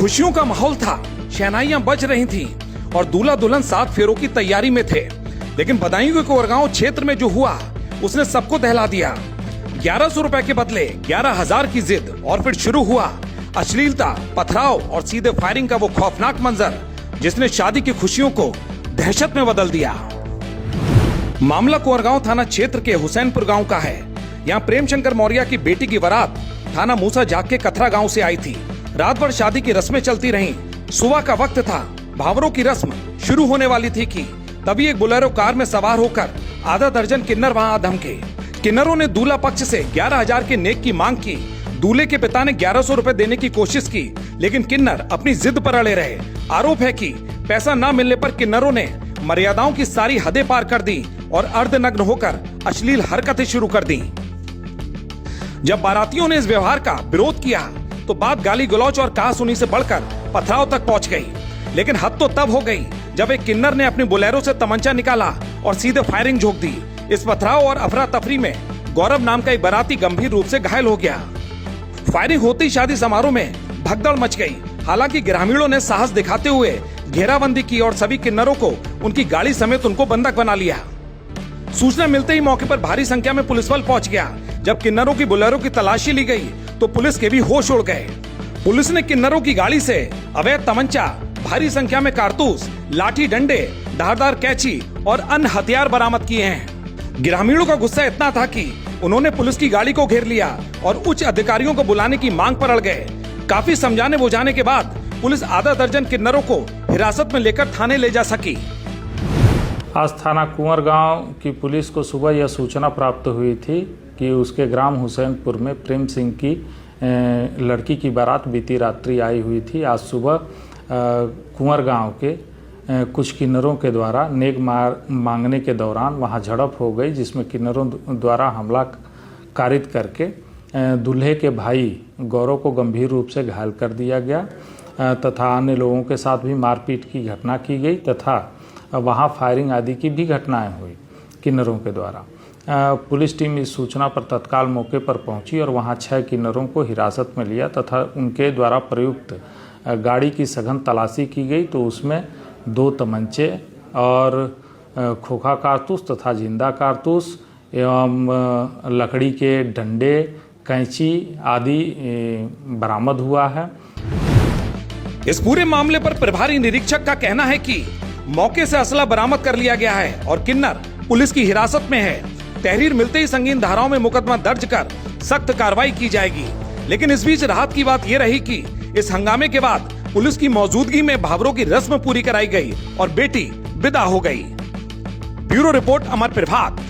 खुशियों का माहौल था, शहनाइयां बज रही थीं और दूल्हा दुल्हन 7 फेरों की तैयारी में थे। लेकिन बदायूं के कोरगांव क्षेत्र में जो हुआ उसने सबको दहला दिया। 1100 रुपए के बदले 11,000 की जिद और फिर शुरू हुआ अश्लीलता, पथराव और सीधे फायरिंग का वो खौफनाक मंजर जिसने शादी की खुशियों को दहशत में बदल दिया। मामला कोरगांव थाना क्षेत्र के हुसैनपुर गांव का है। यहाँ प्रेम शंकर मौर्य की बेटी की बारात थाना मूसा जाग के कथरा गांव से आई थी। रात भर शादी की रस्में चलती रहीं। सुबह का वक्त था, भावरों की रस्म शुरू होने वाली थी कि तभी एक बोलेरो कार में सवार होकर आधा दर्जन किन्नर वहां आ धमके। किन्नरों ने दूल्हा पक्ष से 11,000 के नेक की मांग की। दूल्हे के पिता ने 1100 रुपए देने की कोशिश की, लेकिन किन्नर अपनी जिद पर अड़े रहे। आरोप है कि पैसा न मिलने पर किन्नरों ने मर्यादाओं की सारी हदें पार कर दी और अर्धनग्न होकर अश्लील हरकतें शुरू कर दी। जब बारातियों ने इस व्यवहार का विरोध किया तो बात गाली गलौच और कहासुनी से बढ़कर पथराव तक पहुंच गई। लेकिन हद तो तब हो गई जब एक किन्नर ने अपनी बोलेरो से तमंचा निकाला और सीधे फायरिंग झोंक दी। इस पथराव और अफरा तफरी में गौरव नाम का एक बाराती गंभीर रूप से घायल हो गया। फायरिंग होते ही शादी समारोह में भगदड़ मच गई। हालांकि ग्रामीणों ने साहस दिखाते हुए घेराबंदी की और सभी किन्नरों को उनकी गाड़ी समेत उनको बंधक बना लिया। सूचना मिलते ही मौके पर भारी संख्या में पुलिस बल पहुंच गया। जब किन्नरों की बोलेरो की तलाशी ली गई तो पुलिस के भी होश उड़ गए। पुलिस ने किन्नरों की गाड़ी से अवैध तमंचा, भारी संख्या में कारतूस, लाठी डंडे, धारदार कैंची और अन्य हथियार बरामद किए हैं। ग्रामीणों का गुस्सा इतना था कि उन्होंने पुलिस की गाड़ी को घेर लिया और उच्च अधिकारियों को बुलाने की मांग पर अड़ गए। काफी समझाने बुझाने के बाद पुलिस आधा दर्जन किन्नरों को हिरासत में लेकर थाने ले जा सकी। आज थाना कुंवरगांव की पुलिस को सुबह यह सूचना प्राप्त हुई थी कि उसके ग्राम हुसैनपुर में प्रेम सिंह की लड़की की बारात बीती रात्रि आई हुई थी। आज सुबह कुंवरगांव के कुछ किन्नरों के द्वारा नेक मांगने के दौरान वहां झड़प हो गई, जिसमें किन्नरों द्वारा हमला कारित करके दूल्हे के भाई गौरव को गंभीर रूप से घायल कर दिया गया तथा अन्य लोगों के साथ भी मारपीट की घटना की गई तथा वहां फायरिंग आदि की भी घटनाएं हुई किन्नरों के द्वारा। पुलिस टीम इस सूचना पर तत्काल मौके पर पहुंची और वहां 6 किन्नरों को हिरासत में लिया तथा उनके द्वारा प्रयुक्त गाड़ी की सघन तलाशी की गई तो उसमें 2 तमंचे और खोखा कारतूस तथा जिंदा कारतूस एवं लकड़ी के डंडे, कैंची आदि बरामद हुआ है। इस पूरे मामले पर प्रभारी निरीक्षक का कहना है कि मौके से असला बरामद कर लिया गया है और किन्नर पुलिस की हिरासत में है। तहरीर मिलते ही संगीन धाराओं में मुकदमा दर्ज कर सख्त कार्रवाई की जाएगी। लेकिन इस बीच राहत की बात यह रही कि इस हंगामे के बाद पुलिस की मौजूदगी में भावरों की रस्म पूरी कराई गई और बेटी विदा हो गई। ब्यूरो रिपोर्ट, अमर प्रभात।